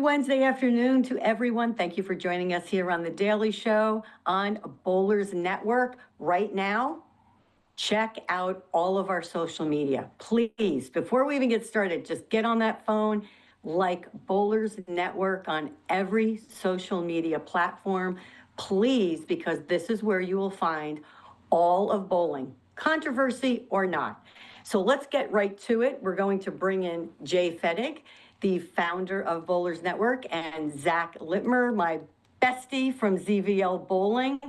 Wednesday afternoon to everyone. Thank you for joining us here on The Daily Show on Bowlers Network. Right now, check out all of our social media. Please, before we even get started, just get on that phone, like Bowlers Network on every social media platform. Please, because this is where you will find all of bowling, controversy or not. So let's get right to it. We're going to bring in Jay Fettig, the founder of Bowlers Network, and Zak Luetmer, my bestie from ZVL Bowling.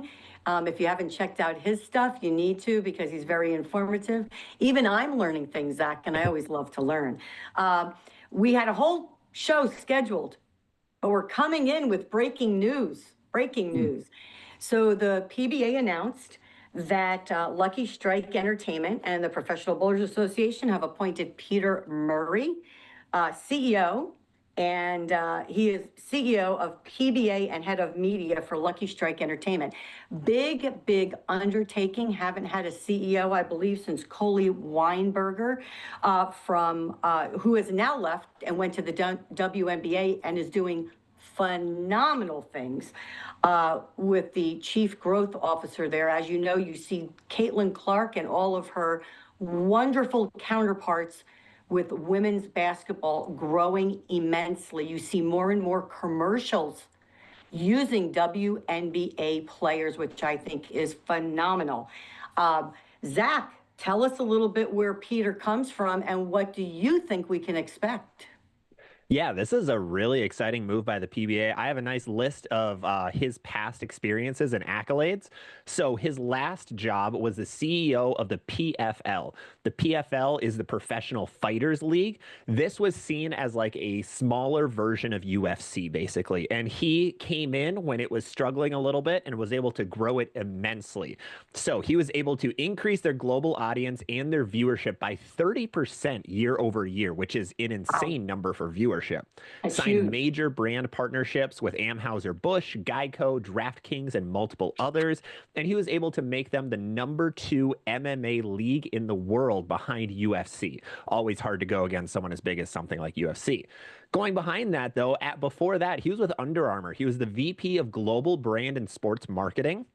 If you haven't checked out his stuff, you need to, because he's very informative. Even I'm learning things, Zak, and I always love to learn. We had a whole show scheduled, but we're coming in with breaking news. So the PBA announced that Lucky Strike Entertainment and the Professional Bowlers Association have appointed Peter Murray, CEO, and he is CEO of PBA and head of media for Lucky Strike Entertainment. Big undertaking. Haven't had a CEO, I believe, since Coley Weinberger, who has now left and went to the WNBA and is doing phenomenal things with the chief growth officer there. As you know, you see Caitlin Clark and all of her wonderful counterparts with women's basketball growing immensely. You see more and more commercials using WNBA players, which I think is phenomenal. Zak, tell us a little bit where Peter comes from and what do you think we can expect? Yeah, this is a really exciting move by the PBA. I have a nice list of his past experiences and accolades. So his last job was the CEO of the PFL. The PFL is the Professional Fighters League. This was seen as like a smaller version of UFC, basically. And he came in when it was struggling a little bit and was able to grow it immensely. So he was able to increase their global audience and their viewership by 30% year over year, which is an insane number for viewership. Signed major brand partnerships with Anheuser-Busch, Geico, DraftKings, and multiple others. And he was able to make them the #2 MMA league in the world behind UFC. Always hard to go against someone as big as something like UFC. Going behind that, though, before that, he was with Under Armour. He was the VP of Global Brand and Sports Marketing.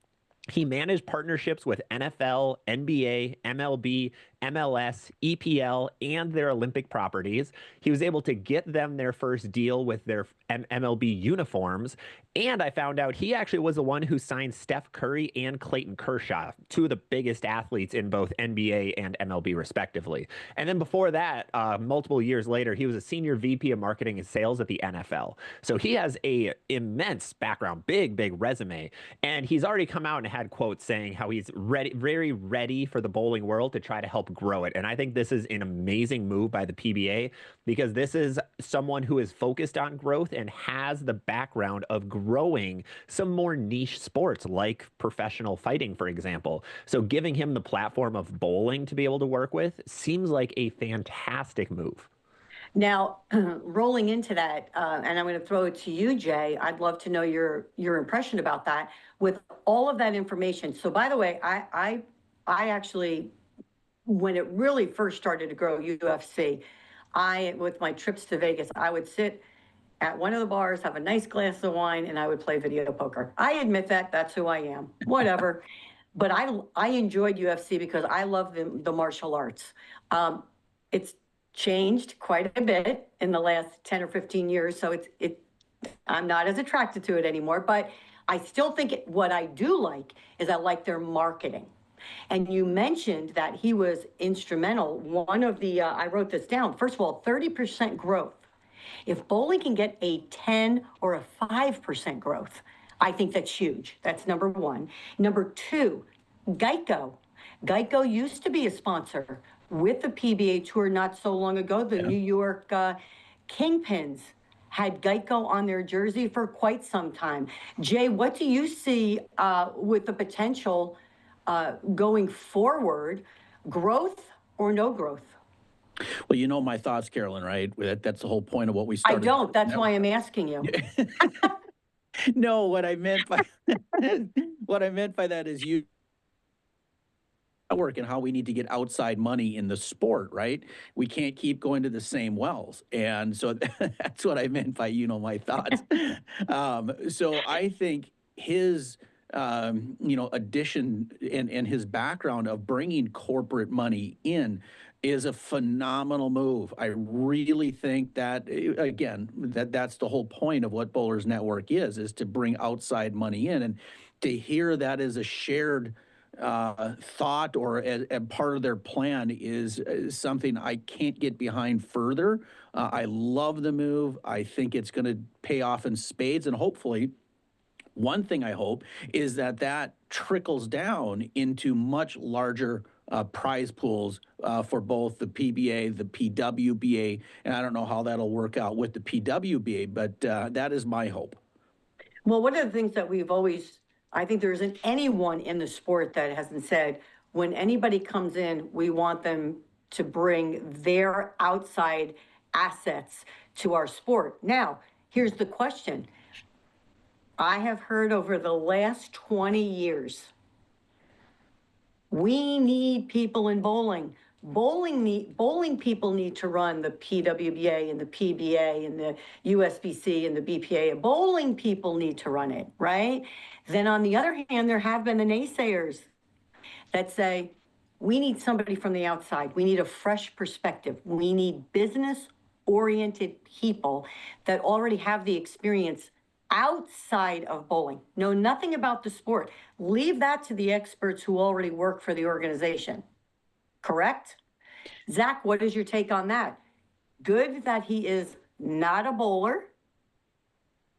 He managed partnerships with NFL, NBA, MLB, MLS, EPL, and their Olympic properties. He was able to get them their first deal with their MLB uniforms. And I found out he actually was the one who signed Steph Curry and Clayton Kershaw, two of the biggest athletes in both NBA and MLB, respectively. And then before that, multiple years later, he was a senior VP of marketing and sales at the NFL. So he has a immense background, big resume. And he's already come out and had quotes saying how he's ready, very ready for the bowling world to try to help grow it. And I think this is an amazing move by the PBA, because this is someone who is focused on growth and has the background of growing some more niche sports like professional fighting, for example. So giving him the platform of bowling to be able to work with seems like a fantastic move. Now, rolling into that, and I'm going to throw it to you, Jay. I'd love to know your impression about that with all of that information. So, by the way, I actually, when it really first started to grow, UFC, with my trips to Vegas, I would sit at one of the bars, have a nice glass of wine, and I would play video poker. I admit that. That's who I am. Whatever. But I enjoyed UFC because I love the martial arts. It's changed quite a bit in the last 10 or 15 years, so I'm not as attracted to it anymore. But I still think what I do like is I like their marketing. And you mentioned that he was instrumental. One of the, I wrote this down. First of all, 30% growth. If bowling can get a 10 or a 5% growth, I think that's huge. That's number one. Number two, Geico. Geico used to be a sponsor with the PBA Tour not so long ago. The New York Kingpins had Geico on their jersey for quite some time. Jay, what do you see with the potential going forward, growth or no growth? Well, you know my thoughts, Carolyn, right? That's the whole point of what we started. I don't. That's why I'm asking you. No, what I meant by that is network and how we need to get outside money in the sport, right? We can't keep going to the same wells. And so that's what I meant by, my thoughts. So I think his, addition and his background of bringing corporate money in is a phenomenal move. I really think that, again, that's the whole point of what Bowlers Network is to bring outside money in. And to hear that as a shared thought or as part of their plan is something I can't get behind further. I love the move. I think it's going to pay off in spades, and hopefully, one thing I hope is that trickles down into much larger prize pools for both the PBA, the PWBA, and I don't know how that'll work out with the PWBA, but that is my hope. Well, one of the things that we've always, I think there isn't anyone in the sport that hasn't said, when anybody comes in, we want them to bring their outside assets to our sport. Now, here's the question. I have heard over the last 20 years, we need people in bowling. Bowling people need to run the PWBA and the PBA and the USBC and the BPA. Bowling people need to run it, right? Then on the other hand, there have been the naysayers that say, we need somebody from the outside. We need a fresh perspective. We need business-oriented people that already have the experience outside of bowling, know nothing about the sport. Leave that to the experts who already work for the organization. Correct? Zak, what is your take on that? Good that he is not a bowler,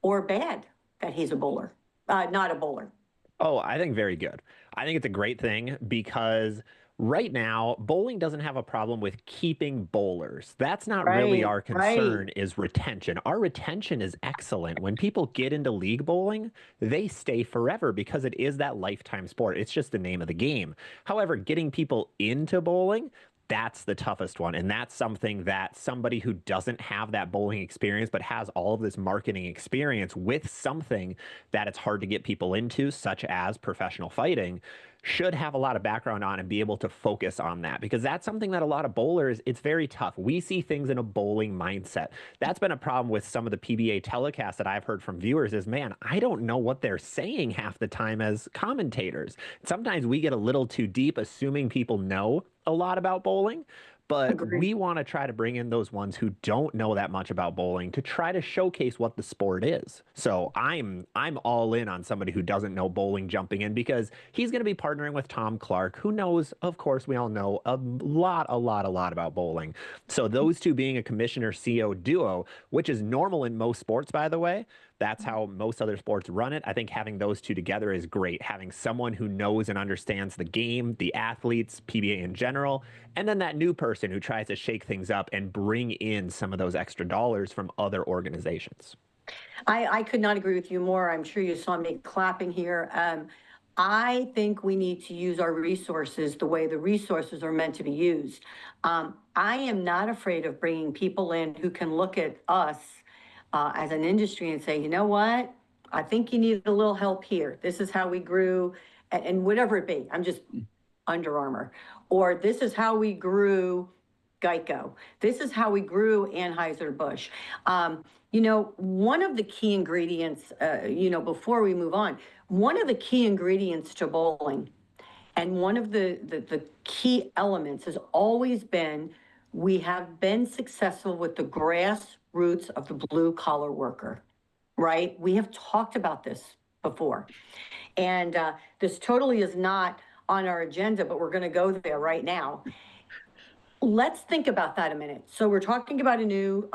or bad that he's a bowler, not a bowler? Oh, I think very good. I think it's a great thing because right now, bowling doesn't have a problem with keeping bowlers. That's not really our concern, is retention. Our retention is excellent. When people get into league bowling, they stay forever because it is that lifetime sport. It's just the name of the game. However, getting people into bowling, that's the toughest one. And that's something that somebody who doesn't have that bowling experience, but has all of this marketing experience with something that it's hard to get people into, such as professional fighting, should have a lot of background on and be able to focus on that, because that's something that a lot of bowlers, it's very tough. We see things in a bowling mindset. That's been a problem with some of the PBA telecasts that I've heard from viewers is, man, I don't know what they're saying half the time as commentators. Sometimes we get a little too deep, assuming people know a lot about bowling. But Agreed. We want to try to bring in those ones who don't know that much about bowling to try to showcase what the sport is. So I'm all in on somebody who doesn't know bowling jumping in, because he's going to be partnering with Tom Clark, who knows, of course, we all know a lot about bowling. So those two being a commissioner CEO duo, which is normal in most sports, by the way. That's how most other sports run it. I think having those two together is great. Having someone who knows and understands the game, the athletes, PBA in general, and then that new person who tries to shake things up and bring in some of those extra dollars from other organizations. I could not agree with you more. I'm sure you saw me clapping here. I think we need to use our resources the way the resources are meant to be used. I am not afraid of bringing people in who can look at us as an industry and say, you know what? I think you need a little help here. This is how we grew, and whatever it be. I'm just Under Armour. Or this is how we grew Geico. This is how we grew Anheuser-Busch. One of the key ingredients, before we move on, one of the key ingredients to bowling, and one of the key elements has always been, we have been successful with the grassroots of the blue collar worker, right? We have talked about this before. And this totally is not on our agenda, but we're going to go there right now. Let's think about that a minute. So we're talking about a new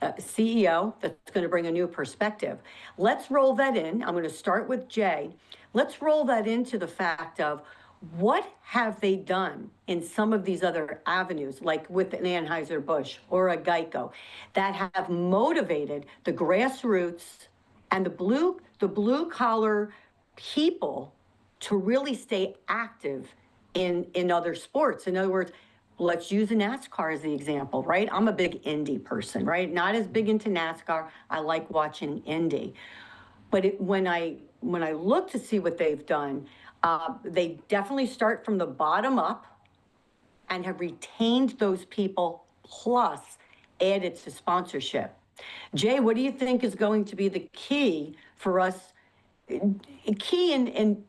CEO that's going to bring a new perspective. Let's roll that in. I'm going to start with Jay. Let's roll that into the fact of, what have they done in some of these other avenues, like with an Anheuser-Busch or a Geico, that have motivated the grassroots and the blue collar people to really stay active in other sports? In other words, let's use NASCAR as the example, right? I'm a big Indy person, right? Not as big into NASCAR. I like watching Indy. But when I look to see what they've done, They definitely start from the bottom up and have retained those people, plus added to sponsorship. Jay, what do you think is going to be the key for us? Key in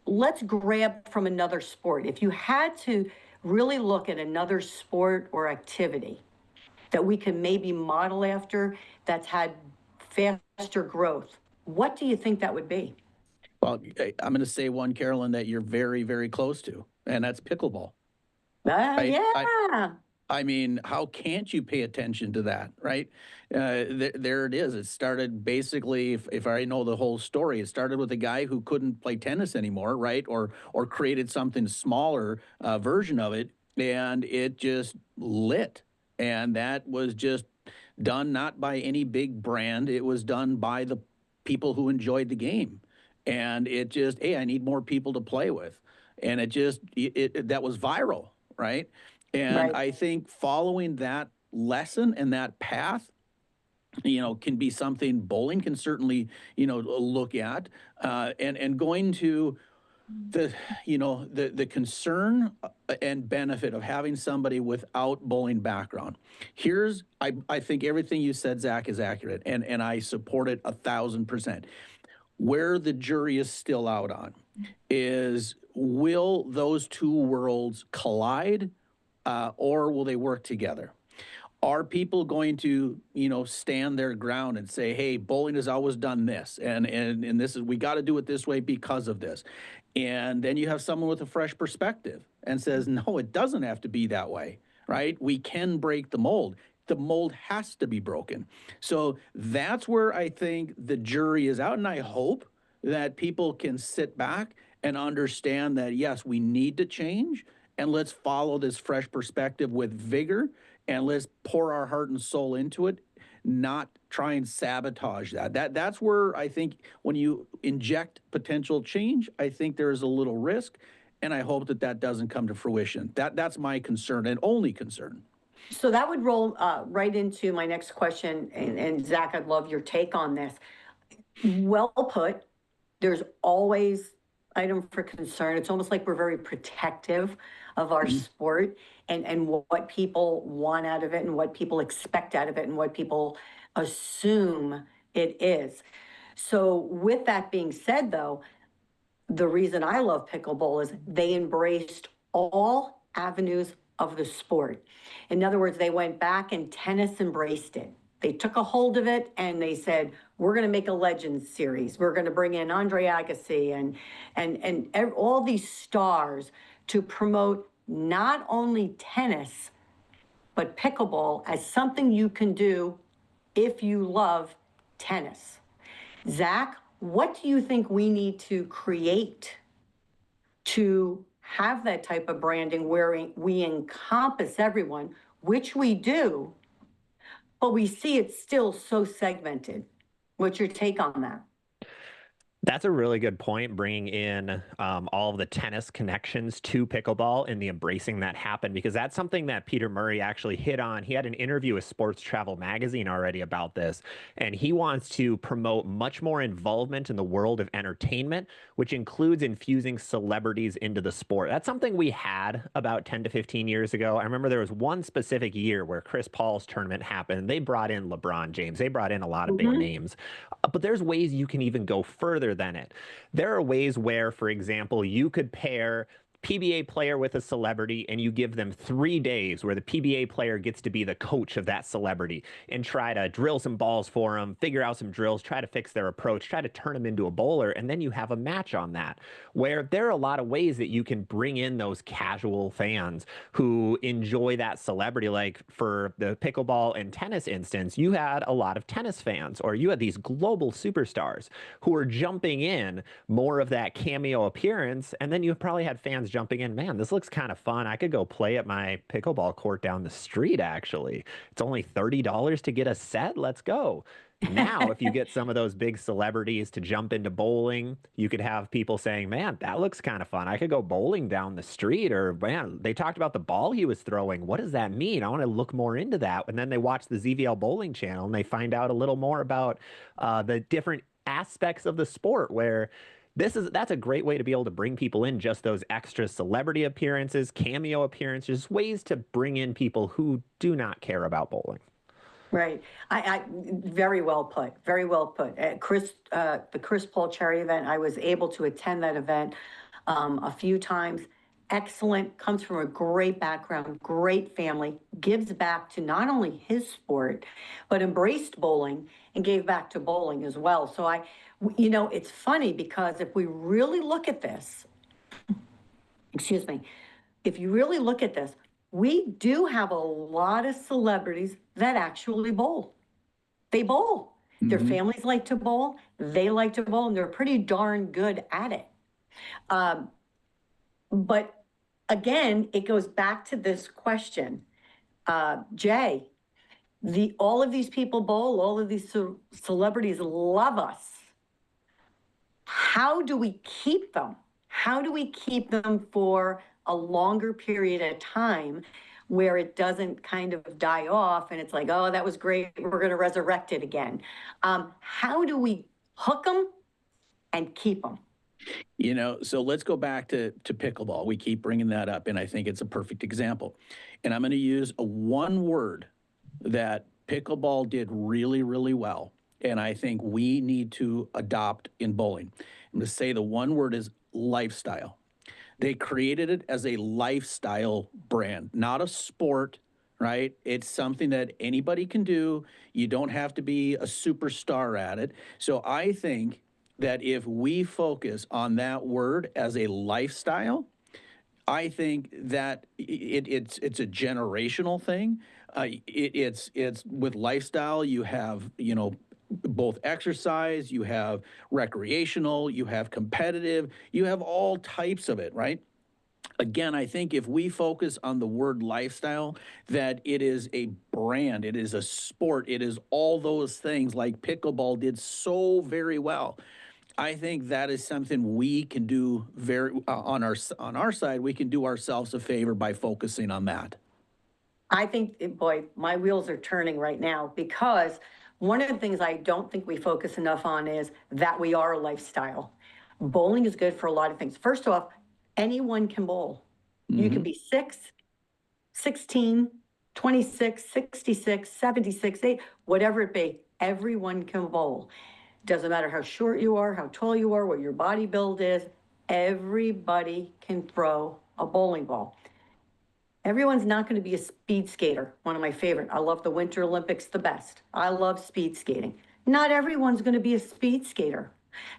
let's grab from another sport. If you had to really look at another sport or activity that we can maybe model after that's had faster growth, what do you think that would be? Well, I'm going to say one, Carolyn, that you're very, very close to, and that's pickleball. Right? Yeah. I mean, how can't you pay attention to that, right? There it is. It started basically, if I know the whole story, it started with a guy who couldn't play tennis anymore, right? Or created something smaller version of it, and it just lit. And that was just done not by any big brand. It was done by the people who enjoyed the game. And it just, hey, I need more people to play with. And it just, that was viral, right? And Right. I think following that lesson and that path, can be something bowling can certainly, look at, and going to the concern and benefit of having somebody without bowling background. I think everything you said, Zach, is accurate, and I support it 1,000%. Where the jury is still out on is, will those two worlds collide, or will they work together? Are people going to, stand their ground and say, hey, bowling has always done this, and this is, we got to do it this way because of this? And then you have someone with a fresh perspective and says, no, it doesn't have to be that way, right? We can break the mold. The mold has to be broken. So that's where I think the jury is out. And I hope that people can sit back and understand that, yes, we need to change, and let's follow this fresh perspective with vigor, and let's pour our heart and soul into it, not try and sabotage that. That's where I think when you inject potential change, I think there is a little risk, and I hope that doesn't come to fruition. That's my concern and only concern. So that would roll right into my next question. And Zach, I'd love your take on this. Well put. There's always item for concern. It's almost like we're very protective of our sport and what people want out of it and what people expect out of it and what people assume it is. So with that being said, though, the reason I love pickleball is they embraced all avenues of the sport. In other words, they went back and tennis embraced it. They took a hold of it and they said, we're going to make a Legends series. We're going to bring in Andre Agassi and all these stars to promote not only tennis, but pickleball as something you can do if you love tennis. Zach, what do you think we need to create to have that type of branding where we encompass everyone, which we do, but we see it still so segmented? What's your take on that? That's a really good point, bringing in all of the tennis connections to pickleball and the embracing that happened, because that's something that Peter Murray actually hit on. He had an interview with Sports Travel Magazine already about this, and he wants to promote much more involvement in the world of entertainment, which includes infusing celebrities into the sport. That's something we had about 10 to 15 years ago. I remember there was one specific year where Chris Paul's tournament happened. They brought in LeBron James. They brought in a lot of big names. But there's ways you can even go further than it. There are ways where, for example, you could pair PBA player with a celebrity and you give them 3 days where the PBA player gets to be the coach of that celebrity and try to drill some balls for them, figure out some drills, try to fix their approach, try to turn them into a bowler, and then you have a match on that, where there are a lot of ways that you can bring in those casual fans who enjoy that celebrity. Like for the pickleball and tennis instance, you had a lot of tennis fans, or you had these global superstars who were jumping in more of that cameo appearance, and then you probably had fans jumping in, man, this looks kind of fun. I could go play at my pickleball court down the street, actually. It's only $30 to get a set. Let's go. Now, if you get some of those big celebrities to jump into bowling, you could have people saying, man, that looks kind of fun. I could go bowling down the street. Or, man, they talked about the ball he was throwing. What does that mean? I want to look more into that. And then they watch the ZVL Bowling Channel and they find out a little more about the different aspects of the sport, where That's a great way to be able to bring people in, just those extra celebrity appearances, cameo appearances, ways to bring in people who do not care about bowling. Right. Very well put. Very well put. The Chris Paul charity event, I was able to attend that event a few times. Excellent. Comes from a great background, great family. Gives back to not only his sport, but embraced bowling and gave back to bowling as well. So it's funny because if we really look at this, excuse me, if you really look at this, we do have a lot of celebrities that actually bowl. They bowl. Their families like to bowl. They like to bowl, and they're pretty darn good at it. But again, it goes back to this question, Jay. All of these people bowl. All of these celebrities love us. How do we keep them? How do we keep them for a longer period of time where it doesn't kind of die off and it's like, oh, that was great, we're going to resurrect it again? How do we hook them and keep them? So let's go back to pickleball. We keep bringing that up, and I think it's a perfect example. And I'm going to use one word that pickleball did really, really well, and I think we need to adopt in bowling. I'm going to say the one word is lifestyle. They created it as a lifestyle brand, not a sport, right? It's something that anybody can do. You don't have to be a superstar at it. So I think that if we focus on that word as a lifestyle, I think that it's a generational thing. It's with lifestyle, you have, both exercise, you have recreational, you have competitive, you have all types of it, right? Again, I think if we focus on the word lifestyle, that it is a brand, it is a sport, it is all those things like pickleball did so very well. I think that is something we can do on our side. We can do ourselves a favor by focusing on that. I think, boy, my wheels are turning right now, because one of the things I don't think we focus enough on is that we are a lifestyle. Bowling is good for a lot of things. First off, anyone can bowl. You can be 6, 16, 26, 66, 76, 8, whatever it be. Everyone can bowl. Doesn't matter how short you are, how tall you are, what your body build is. Everybody can throw a bowling ball. Everyone's not going to be a speed skater, one of my favorite. I love the Winter Olympics the best. I love speed skating. Not everyone's going to be a speed skater.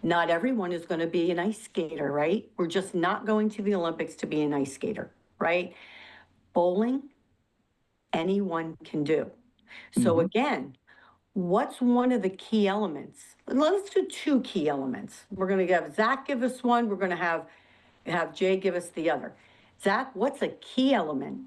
Not everyone is going to be an ice skater, right? We're just not going to the Olympics to be an ice skater, right? Bowling, anyone can do. So again, what's one of the key elements? Let's do 2 key elements. We're going to have Zak give us one. We're going to have Jay give us the other. Zak, what's a key element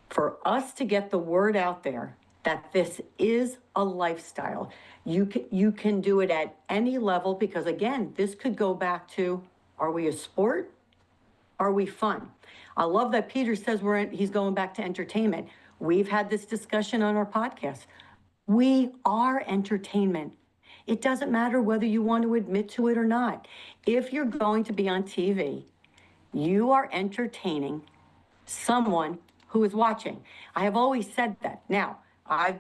for us to get the word out there that this is a lifestyle? You can do it at any level, because again, this could go back to, are we a sport? Are we fun? I love that Peter says he's going back to entertainment. We've had this discussion on our podcast. We are entertainment. It doesn't matter whether you want to admit to it or not. If you're going to be on TV, you are entertaining someone who is watching. I have always said that. Now, I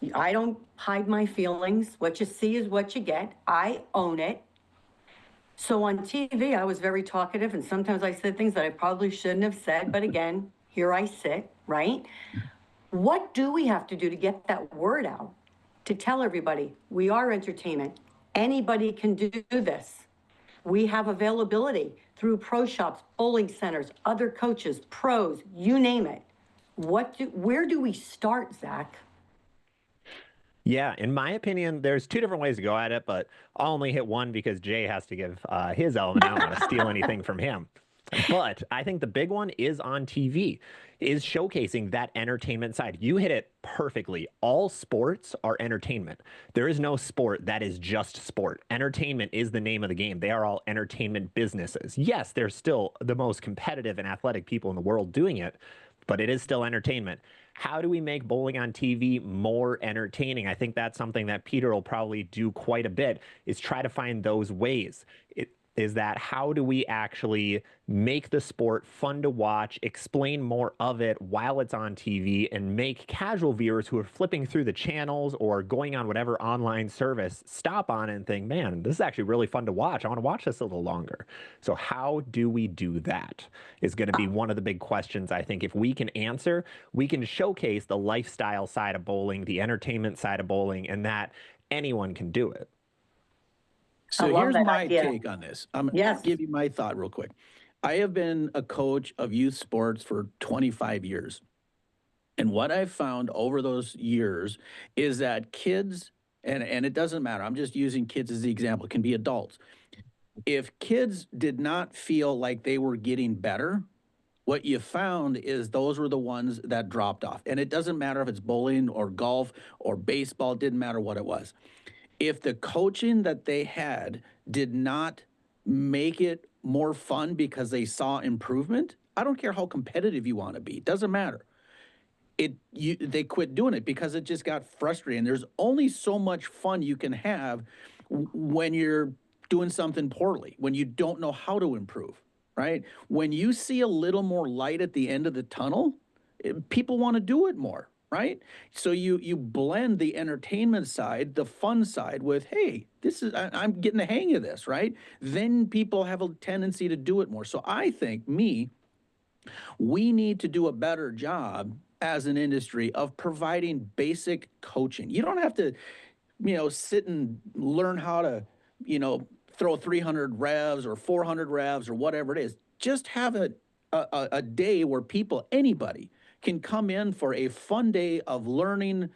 don't hide my feelings. What you see is what you get. I own it. So on TV, I was very talkative, and sometimes I said things that I probably shouldn't have said, but again, here I sit, right? What do we have to do to get that word out, to tell everybody we are entertainment? Anybody can do this. We have availability through pro shops, bowling centers, other coaches, pros, you name it. Where do we start, Zak? Yeah, in my opinion, there's 2 different ways to go at it, but I'll only hit one because Jay has to give his element. I don't want to steal anything from him. But I think the big one is on TV, is showcasing that entertainment side. You hit it perfectly. All sports are entertainment. There is no sport that is just sport. Entertainment is the name of the game. They are all entertainment businesses. Yes, they're still the most competitive and athletic people in the world doing it, but it is still entertainment. how do we make bowling on TV more entertaining? I think that's something that Peter will probably do quite a bit, is try to find those ways. Is that how do we actually make the sport fun to watch, explain more of it while it's on TV, and make casual viewers who are flipping through the channels or going on whatever online service stop on it and think, man, this is actually really fun to watch. I want to watch this a little longer. So how do we do that is going to be one of the big questions. I think if we can answer, we can showcase the lifestyle side of bowling, the entertainment side of bowling, and that anyone can do it. So here's my take on this. I'm going to give you my thought real quick. I have been a coach of youth sports for 25 years. And what I've found over those years is that kids, and it doesn't matter, I'm just using kids as the example, it can be adults. If kids did not feel like they were getting better, what you found is those were the ones that dropped off. And it doesn't matter if it's bowling or golf or baseball, it didn't matter what it was. If the coaching that they had did not make it more fun because they saw improvement, I don't care how competitive you want to be, it doesn't matter. They quit doing it because it just got frustrating. There's only so much fun you can have when you're doing something poorly, when you don't know how to improve, right? When you see a little more light at the end of the tunnel, people want to do it more. Right? So you blend the entertainment side, the fun side with, hey, I'm getting the hang of this, right? Then people have a tendency to do it more. So I think we need to do a better job as an industry of providing basic coaching. You don't have to, sit and learn how to, throw 300 revs or 400 revs or whatever it is. Just have a day where anybody, can come in for a fun day of learning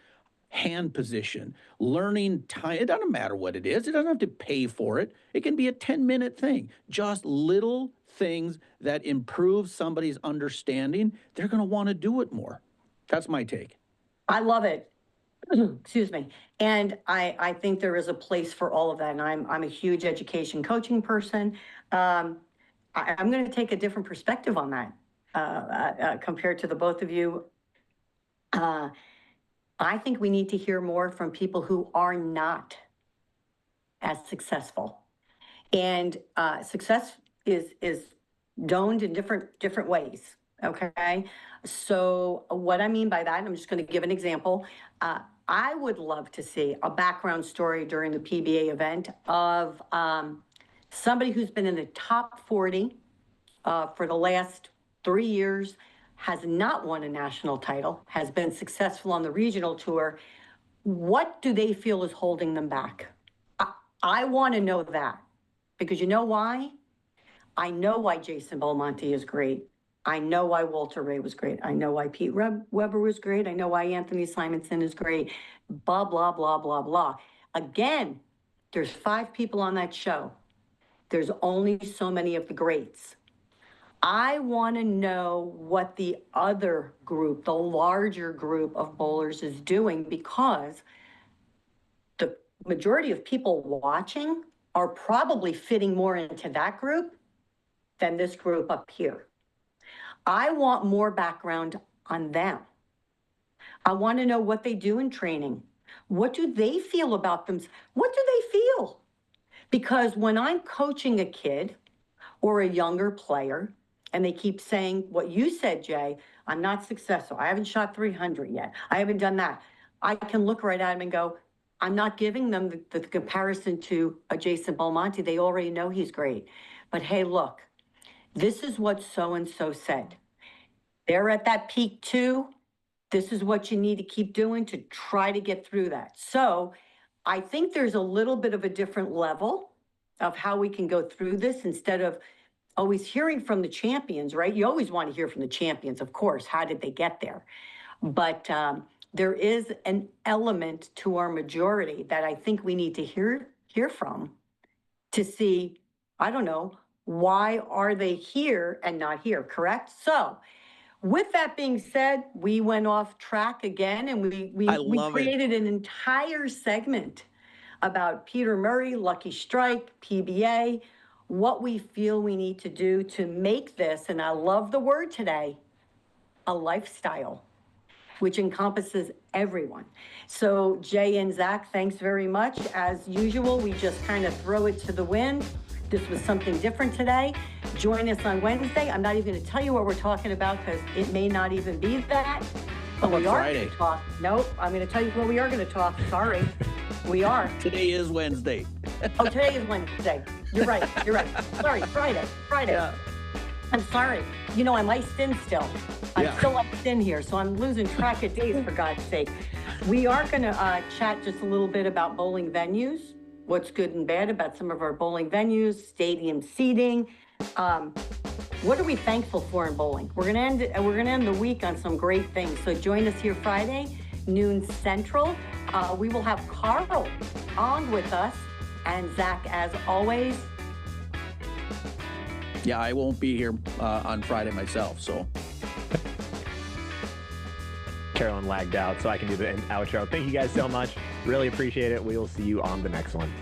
hand position, learning time. It doesn't matter what it is. It doesn't have to pay for it. It can be a 10-minute thing. Just little things that improve somebody's understanding. They're going to want to do it more. That's my take. I love it. Excuse me. And I think there is a place for all of that. And I'm a huge education coaching person. I'm going to take a different perspective on that. Compared to the both of you, I think we need to hear more from people who are not as successful. And success is doned in different ways, okay? So what I mean by that, I'm just going to give an example. I would love to see a background story during the PBA event of somebody who's been in the top 40 for the last 3 years, has not won a national title, has been successful on the regional tour. What do they feel is holding them back? I want to know that, because you know why? I know why Jason Belmonte is great. I know why Walter Ray was great. I know why Pete Weber was great. I know why Anthony Simonson is great. Blah, blah, blah, blah, blah. Again, there's 5 people on that show. There's only so many of the greats. I want to know what the other group, the larger group of bowlers is doing, because the majority of people watching are probably fitting more into that group than this group up here. I want more background on them. I want to know what they do in training. What do they feel about them? What do they feel? Because when I'm coaching a kid or a younger player, and they keep saying what you said, Jay, I'm not successful. I haven't shot 300 yet. I haven't done that. I can look right at them and go, I'm not giving them the comparison to a Jason Belmonte. They already know he's great. But hey, look, this is what so-and-so said. They're at that peak too. This is what you need to keep doing to try to get through that. So I think there's a little bit of a different level of how we can go through this, instead of always hearing from the champions, right? You always want to hear from the champions, of course. How did they get there? But there is an element to our majority that I think we need to hear from, to see, I don't know, why are they here and not here, correct? So with that being said, we went off track again, and we created an entire segment about Peter Murray, Lucky Strike, PBA, what we feel we need to do to make this, and I love the word today, a lifestyle. which encompasses everyone. So Jay and Zak, thanks very much. As usual, we just kind of throw it to the wind. This was something different today. Join us on Wednesday. I'm not even going to tell you what we're talking about because it may not even be that. But we are going to talk. Nope, I'm going to tell you what we are going to talk. Sorry. We are. Today is Wednesday. Oh, today is Wednesday. You're right. You're right. Sorry, Friday. Yeah. I'm sorry. You know, I'm iced in still. I'm still iced in here, so I'm losing track of days, for God's sake. We are going to chat just a little bit about bowling venues, what's good and bad about some of our bowling venues, stadium seating. What are we thankful for in bowling? We're going to end the week on some great things. So join us here Friday, noon Central. We will have Carl on with us, and Zak, as always. Yeah, I won't be here on Friday myself, so. Carolyn lagged out, so I can do the outro. Thank you guys so much. Really appreciate it. We will see you on the next one.